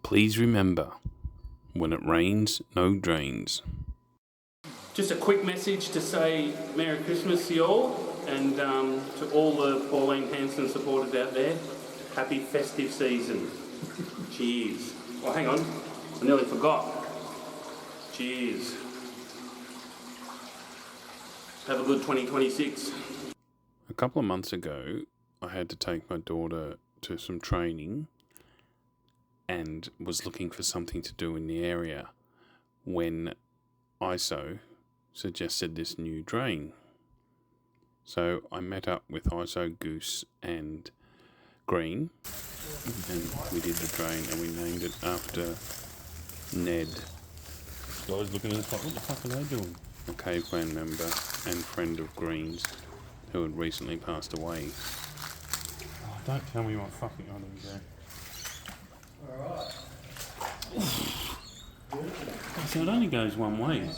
Please remember, when it rains, no drains. Just a quick message to say Merry Christmas to you all, and to all the Pauline Hanson supporters out there, happy festive season. Cheers. Oh, hang on, I nearly forgot. Cheers. Have a good 2026. A couple of months ago, I had to take my daughter to some training and was looking for something to do in the area when ISO suggested this new drain. So I met up with ISO, Goose and Green, and we did the drain and we named it after Ned. Guys looking at the top, what the fuck are they doing? A cave clan member and friend of Green's who had recently passed away. Oh, don't tell me what fucking items there. Alright. So it only goes one way.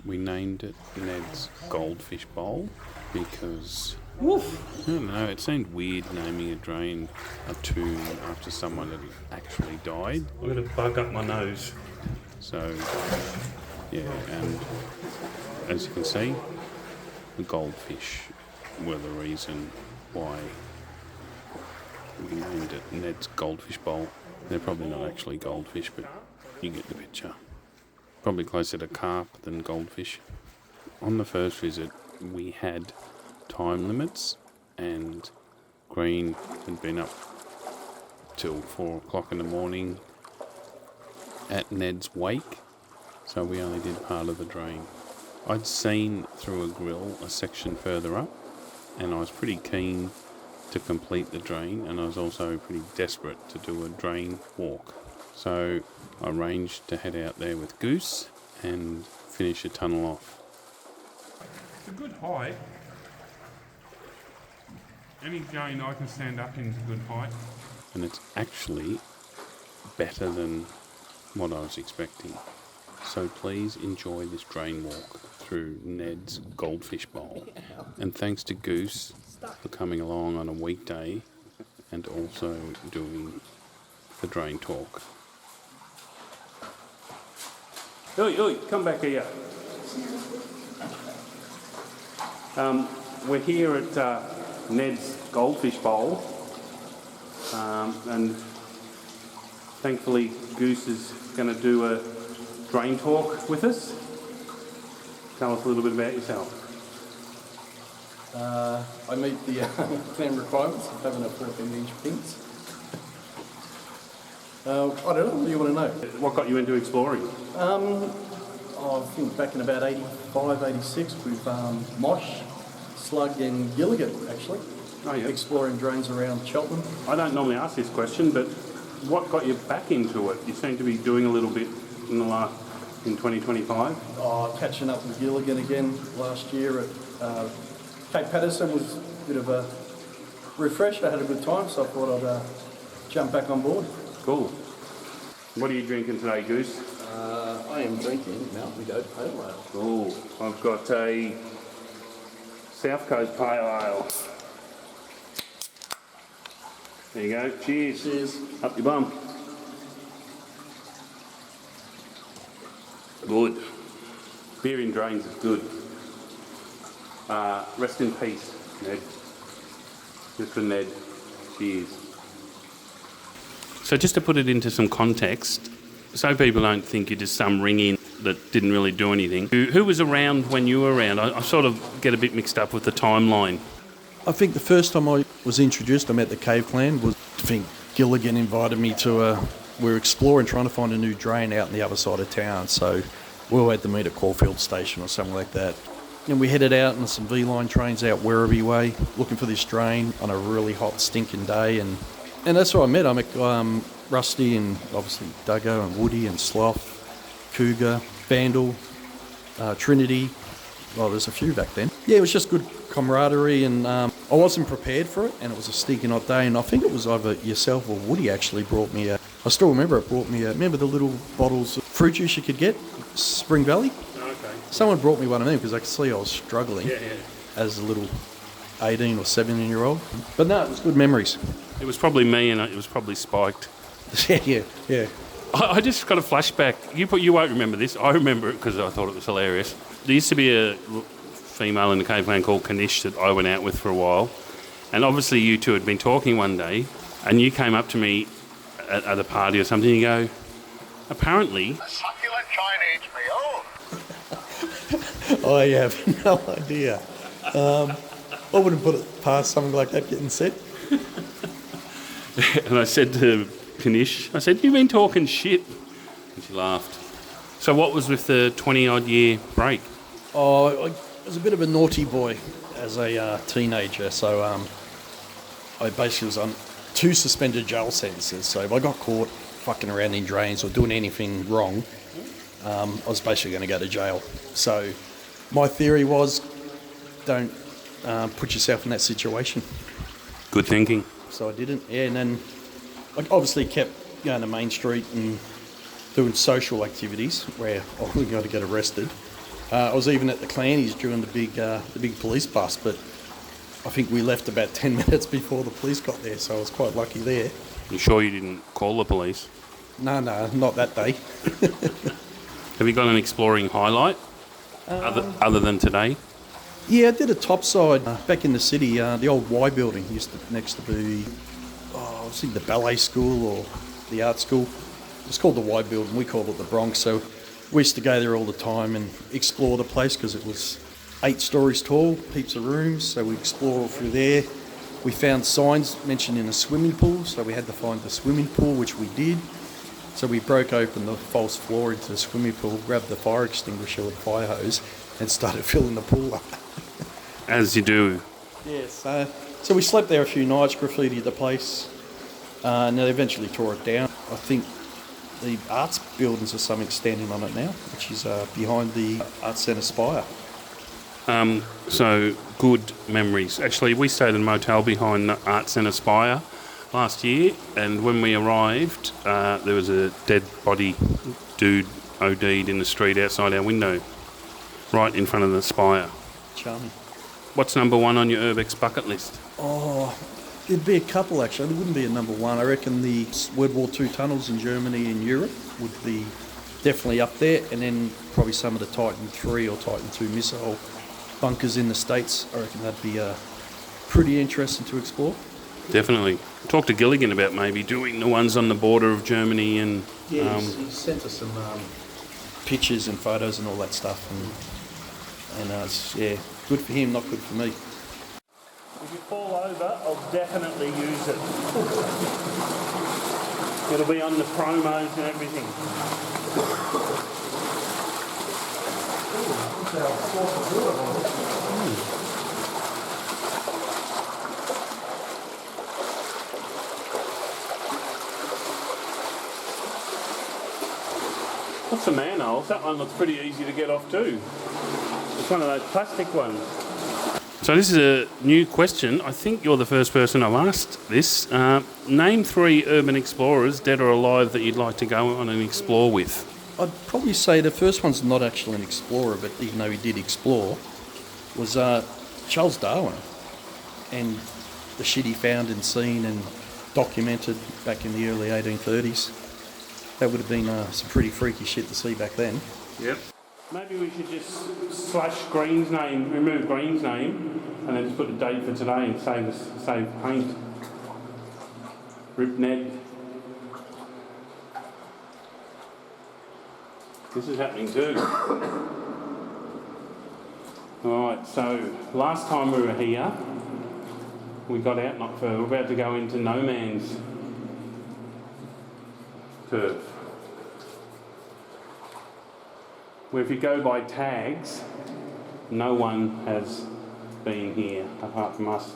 We named it Ned's Goldfish Bowl because I don't know, it seemed weird naming a drain a tomb after someone had actually died. I'm going to bug up my nose. So, yeah, and as you can see, the goldfish were the reason why we named it Ned's Goldfish Bowl. They're probably not actually goldfish, but you get the picture. Probably closer to carp than goldfish. On the first visit, we had time limits, and Green had been up till 4 o'clock in the morning at Ned's wake, so we only did part of the drain. I'd seen through a grill a section further up, and I was pretty keen to complete the drain, and I was also pretty desperate to do a drain walk. So I arranged to head out there with Goose and finish a tunnel off. It's a good height. Any drain I can stand up in is a good height. And it's actually better than what I was expecting. So please enjoy this drain walk through Ned's Goldfish Bowl. And thanks to Goose for coming along on a weekday and also doing the drain talk. Oi, come back here. We're here at Ned's Goldfish Bowl, and thankfully Goose is going to do a drain talk with us. Tell us a little bit about yourself. I meet the clan requirements of having a 14-inch pinch. I don't know, what do you want to know? What got you into exploring? I think back in about 85, 86 with Mosh, Slug and Gilligan, actually. Oh, yeah. Exploring drains around Cheltenham. I don't normally ask this question, but what got you back into it? You seem to be doing a little bit in 2025. Catching up with Gilligan again last year at Cape Patterson was a bit of a refresh. I had a good time, so I thought I'd jump back on board. Cool. What are you drinking today, Goose? I am drinking Mountain Goat Pale Ale. Oh, I've got a South Coast Pale Ale. There you go. Cheers. Cheers. Up your bum. Good. Beer in drains is good. Rest in peace, Ned. Mr. Ned. Cheers. So just to put it into some context, so people don't think you're just some ring-in that didn't really do anything. Who was around when you were around? I sort of get a bit mixed up with the timeline. I think the first time I was introduced, I met the Cave Clan, was I think Gilligan invited me to we were exploring, trying to find a new drain out on the other side of town, so we all had to meet at Caulfield Station or something like that. And we headed out on some V-line trains out Werribee way, looking for this drain on a really hot, stinking day, and that's where I met. I met Rusty and obviously Duggo and Woody and Sloth, Cougar, Vandal, Trinity. Well, there's a few back then. Yeah, it was just good camaraderie, and I wasn't prepared for it, and it was a stinking hot day, and I think it was either yourself or Woody actually brought me I still remember it brought me remember the little bottles of fruit juice you could get, Spring Valley? Okay. Someone brought me one of them because I could see I was struggling Yeah. as a little 18 or 17-year-old. But no, it was good memories. It was probably me, and it was probably spiked. Yeah. I just got a flashback. You won't remember this. I remember it because I thought it was hilarious. There used to be a female in the cave clan called Kanish that I went out with for a while. And obviously you two had been talking one day and you came up to me at a party or something and you go, apparently... A succulent Chinese meal. I have no idea. I wouldn't put it past something like that getting said. And I said to Kanish, I said, you've been talking shit. And she laughed. So what was with the 20-odd year break? Oh, I was a bit of a naughty boy as a teenager, so I basically was on 2 suspended jail sentences. So if I got caught fucking around in drains or doing anything wrong, I was basically going to go to jail. So my theory was, don't put yourself in that situation. Good thinking. So I didn't, and then I obviously kept going to Main Street and doing social activities where I wasn't going to get arrested. I was even at the Clannies during the big police bust, but I think we left about 10 minutes before the police got there, so I was quite lucky there. You sure you didn't call the police? No, not that day. Have you got an exploring highlight other than today? Yeah, I did a topside back in the city. The old Y building used to next to be, I was in the ballet school or the art school. It's called the Y building. We called it the Bronx. So we used to go there all the time and explore the place because it was 8 stories tall, heaps of rooms. So we explored all through there. We found signs mentioning a swimming pool, so we had to find the swimming pool, which we did. So we broke open the false floor into the swimming pool, grabbed the fire extinguisher with a fire hose, and started filling the pool up. As you do. Yes. So we slept there a few nights, graffitied the place, and they eventually tore it down. I think the arts buildings or something standing on it now, which is behind the Arts Centre Spire. So good memories. Actually, we stayed in a motel behind the Arts Centre Spire last year, and when we arrived, there was a dead body dude OD'd in the street outside our window, right in front of the spire. Charming. What's number 1 on your Urbex bucket list? Oh, there'd be a couple actually. There wouldn't be a number 1. I reckon the World War II tunnels in Germany and Europe would be definitely up there, and then probably some of the Titan 3 or Titan 2 missile bunkers in the States. I reckon that'd be pretty interesting to explore. Definitely. Talk to Gilligan about maybe doing the ones on the border of Germany and... Yeah, he sent us some pictures and photos and all that stuff, and it's, good for him, not good for me. If you fall over, I'll definitely use it. It'll be on the promos and everything. What's the manholes? That one looks pretty easy to get off too. It's one of those plastic ones. So this is a new question. I think you're the first person I've asked this. Name 3 urban explorers, dead or alive, that you'd like to go on and explore with. I'd probably say the first one's not actually an explorer, but even though he did explore, was Charles Darwin, and the shit he found and seen and documented back in the early 1830s. That would have been some pretty freaky shit to see back then. Yep. Maybe we should just slash Green's name, remove Green's name, and then just put the date for today and save paint. Rip Ned. This is happening too. Alright, so last time we were here, we got out not further. We're about to go into no man's turf. Where if you go by tags, no one has been here apart from us.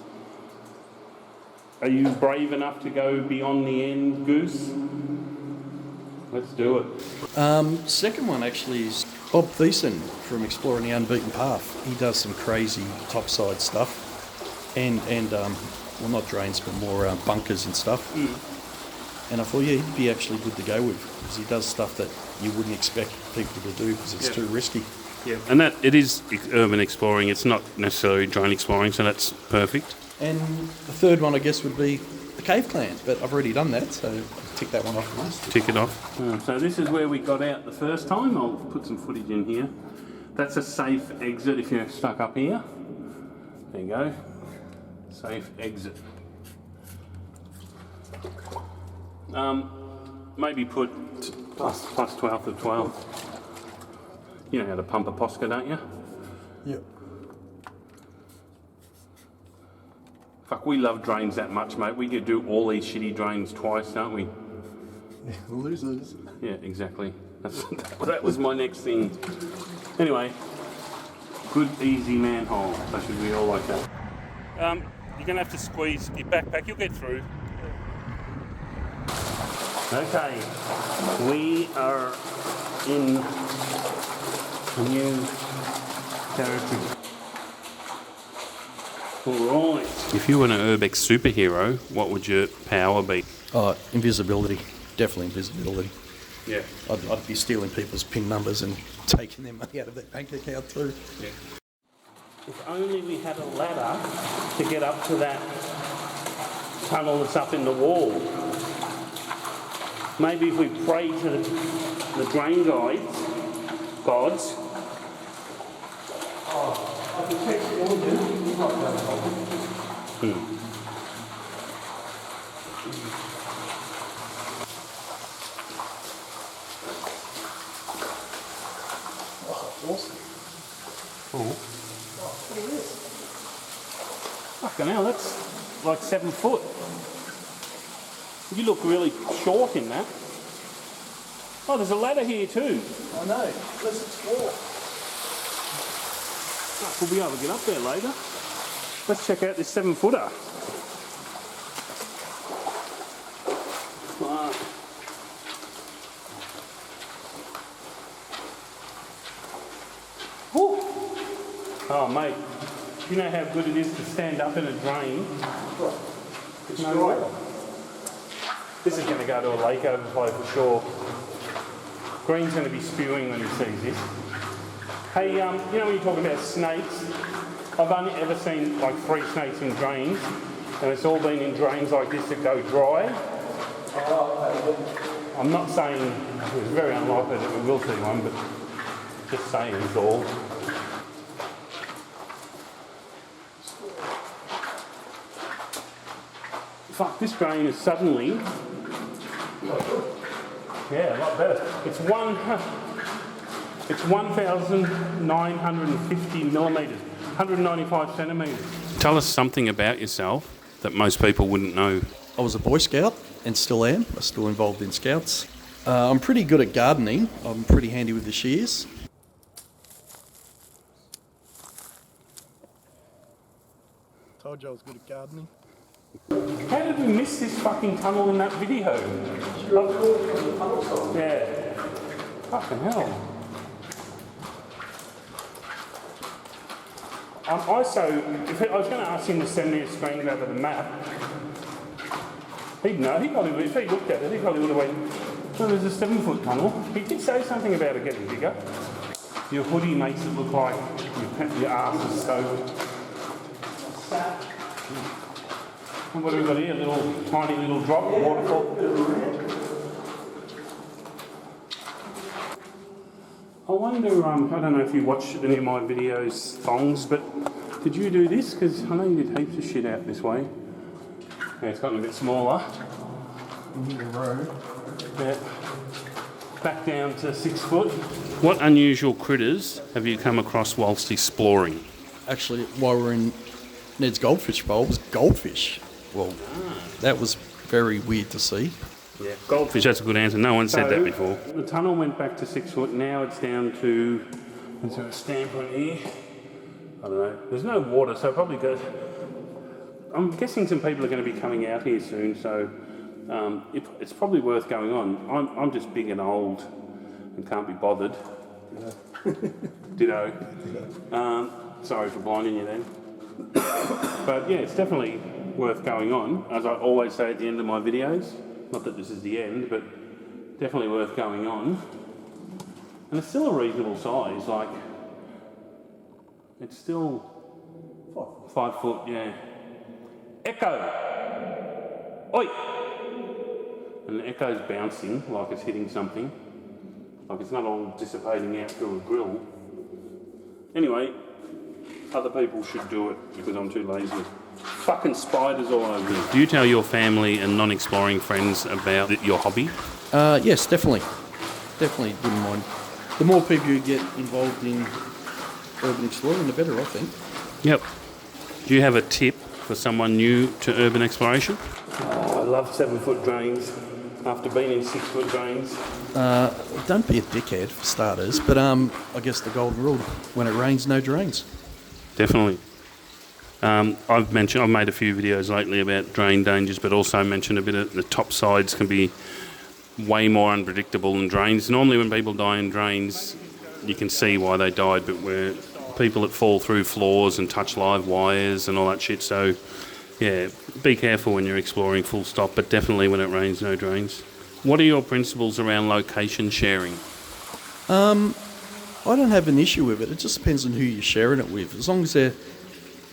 Are you brave enough to go beyond the end, Goose? Let's do it. Second one actually is Bob Thiessen from Exploring the Unbeaten Path. He does some crazy topside stuff, and well, not drains, but more bunkers and stuff. And I thought, he'd be actually good to go with, because he does stuff that you wouldn't expect people to do because it's too risky. Yeah, and that it is urban exploring. It's not necessarily drain exploring, so that's perfect. And the third one, I guess, would be the Cave Clan, but I've already done that, so tick that one off the list. Tick it off. So this is where we got out the first time. I'll put some footage in here. That's a safe exit if you're stuck up here. There you go. Safe exit. Maybe put plus 12 to 12. You know how to pump a Posca, don't you? Yep. Fuck, we love drains that much, mate. We could do all these shitty drains twice, don't we? Losers. Yeah, exactly. That was my next thing. Anyway, good, easy manhole. So should we all like that? You're going to have to squeeze your backpack. You'll get through. Okay, we are in a new territory. Alright. If you were an Urbex superhero, what would your power be? Invisibility. Definitely invisibility. Yeah. I'd be stealing people's PIN numbers and taking their money out of their bank account too. Yeah. If only we had a ladder to get up to that tunnel that's up in the wall. Maybe if we pray to the drain gods. I can text you all, dude. You might have a problem. Awesome. Oh. What is this? Fucking hell, that's like 7 foot. You look really short in that. Oh, there's a ladder here too. I know. Let's explore. We'll be able to get up there later. Let's check out this 7-footer. Wow. Whew. Oh, mate, you know how good it is to stand up in a drain? It's No dry. way. This is going to go to a lake overflow for sure. Green's going to be spewing when he sees this. Hey, you know when you talk about snakes, I've only ever seen like 3 snakes in drains, and it's all been in drains like this that go dry. I'm not saying it's very unlikely that we will see one, but just saying it's all. Fuck, this drain is suddenly, yeah, a lot better. It's 1,950 millimetres, 195 centimetres. Tell us something about yourself that most people wouldn't know. I was a Boy Scout and still am. I'm still involved in Scouts. I'm pretty good at gardening. I'm pretty handy with the shears. Told you I was good at gardening. How did we miss this fucking tunnel in that video? Yeah. Fucking hell. If I was going to ask him to send me a screen grab of the map, he'd know. If he looked at it, he probably would have went, well, there's a 7-foot tunnel. He did say something about it getting bigger. Your hoodie makes it look like your arse is stoked. And what have we got here? Tiny little drop, waterfall. I wonder, I don't know if you watch any of my videos, thongs, but did you do this? Because I know you did heaps of shit out this way. Yeah, it's gotten a bit smaller. Yeah. Back down to 6 foot. What unusual critters have you come across whilst exploring? Actually, while we were in Ned's Goldfish Bowl, was goldfish. Well, that was very weird to see. Yeah, goldfish, that's a good answer. No one said that before. The tunnel went back to 6 foot, now it's down to, is there a stamp on here? I don't know. There's no water, so probably good. I'm guessing some people are going to be coming out here soon, so it's probably worth going on. I'm just big and old and can't be bothered. Ditto. Sorry for blinding you then. But yeah, it's definitely worth going on, as I always say at the end of my videos. Not that this is the end, but definitely worth going on. And it's still a reasonable size, like, it's still 5 foot, yeah. Echo! Oi! and the echo's bouncing like it's hitting something. Like it's not all dissipating out through a grill. Anyway, other people should do it because I'm too lazy. Fucking spiders all over me. Do you tell your family and non-exploring friends about your hobby? Yes, definitely. Definitely wouldn't mind. The more people you get involved in urban exploring, the better, I think. Yep. Do you have a tip for someone new to urban exploration? Oh, I love 7-foot drains after being in 6-foot drains. Don't be a dickhead for starters, but I guess the golden rule: when it rains, no drains. Definitely. I've made a few videos lately about drain dangers, but also mentioned a bit of the top sides can be way more unpredictable than drains. Normally when people die in drains, you can see why they died, but where people that fall through floors and touch live wires and all that shit. So, yeah, be careful when you're exploring, full stop, but definitely when it rains, no drains. What are your principles around location sharing? I don't have an issue with it. It just depends on who you're sharing it with. As long as they're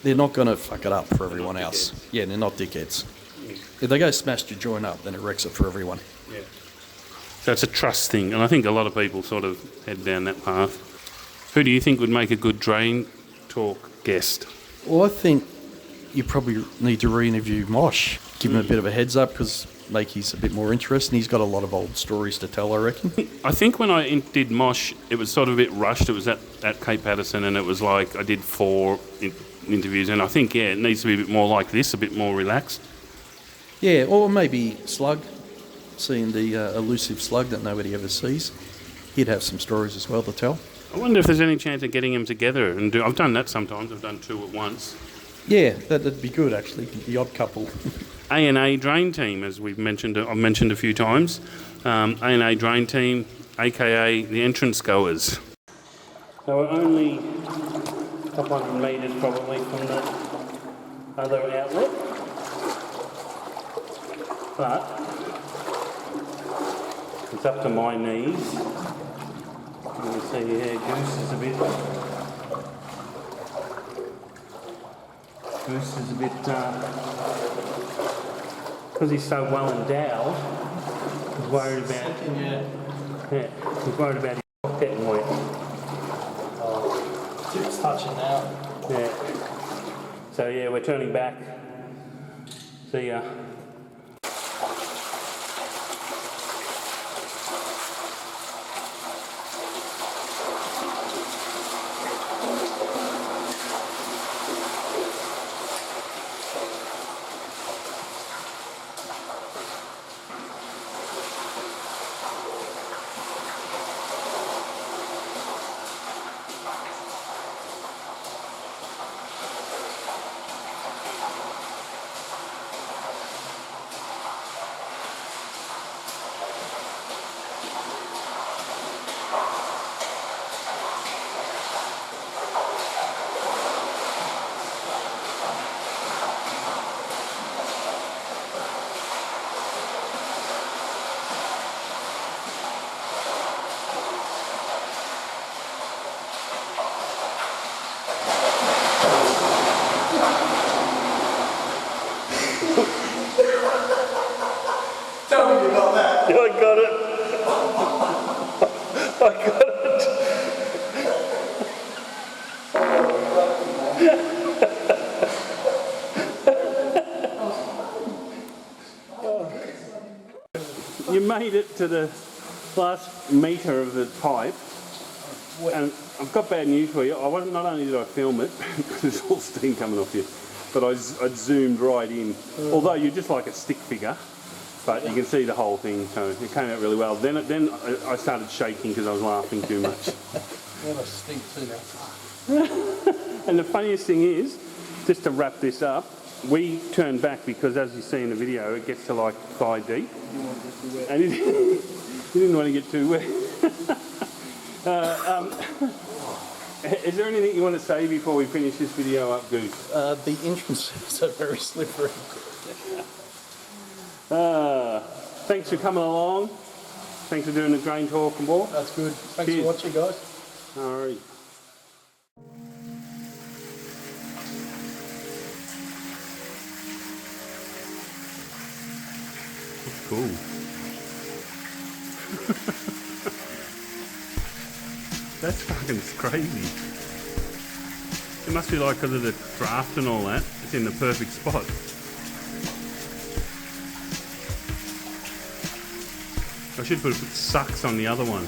not going to fuck it up for everyone else. Yeah, they're not dickheads. If they go smash your joint up, then it wrecks it for everyone. Yeah. So it's a trust thing, and I think a lot of people sort of head down that path. Who do you think would make a good drain talk guest? Well, I think you probably need to re-interview Mosh. Give him a bit of a heads up because he's a bit more interesting. He's got a lot of old stories to tell, I reckon. I think when I did Mosh, it was sort of a bit rushed. It was at Cape Patterson, and it was like I did 4 interviews, and I think, yeah, it needs to be a bit more like this, a bit more relaxed. Yeah, or maybe Slug, seeing the elusive slug that nobody ever sees. He'd have some stories as well to tell. I wonder if there's any chance of getting them together and do. I've done that sometimes. I've done 2 at once. Yeah, that'd be good actually. The odd couple. A&A Drain Team, as I've mentioned a few times. A&A Drain Team, aka the entrance goers. So we're only a couple hundred metres probably from the other outlet, but it's up to my knees. You can see here, Goose is a bit, because he's so well endowed, he's worried about his cock getting wet. Oh, tip's touching now. Yeah. So yeah, we're turning back. See ya. Tell me you got that. Yeah, I got it. I got it. You made it to the last metre of the pipe, and I've got bad news for you. Not only did I film it, because there's all steam coming off you, but I zoomed right in. Although you're just like a stick figure. But you can see the whole thing, so it came out really well. Then I started shaking because I was laughing too much. What a stink too now. And the funniest thing is, just to wrap this up, we turned back because, as you see in the video, it gets to like thigh deep. And he didn't want to get too wet. Is there anything you want to say before we finish this video up, Goose? The entrances are very slippery. Thanks for coming along. Thanks for doing the grain talk and more. That's good. Thanks Cheers. for watching, guys. All right. Cool. That's fucking crazy. It must be like because of the draft and all that, it's in the perfect spot. I should put sucks on the other one.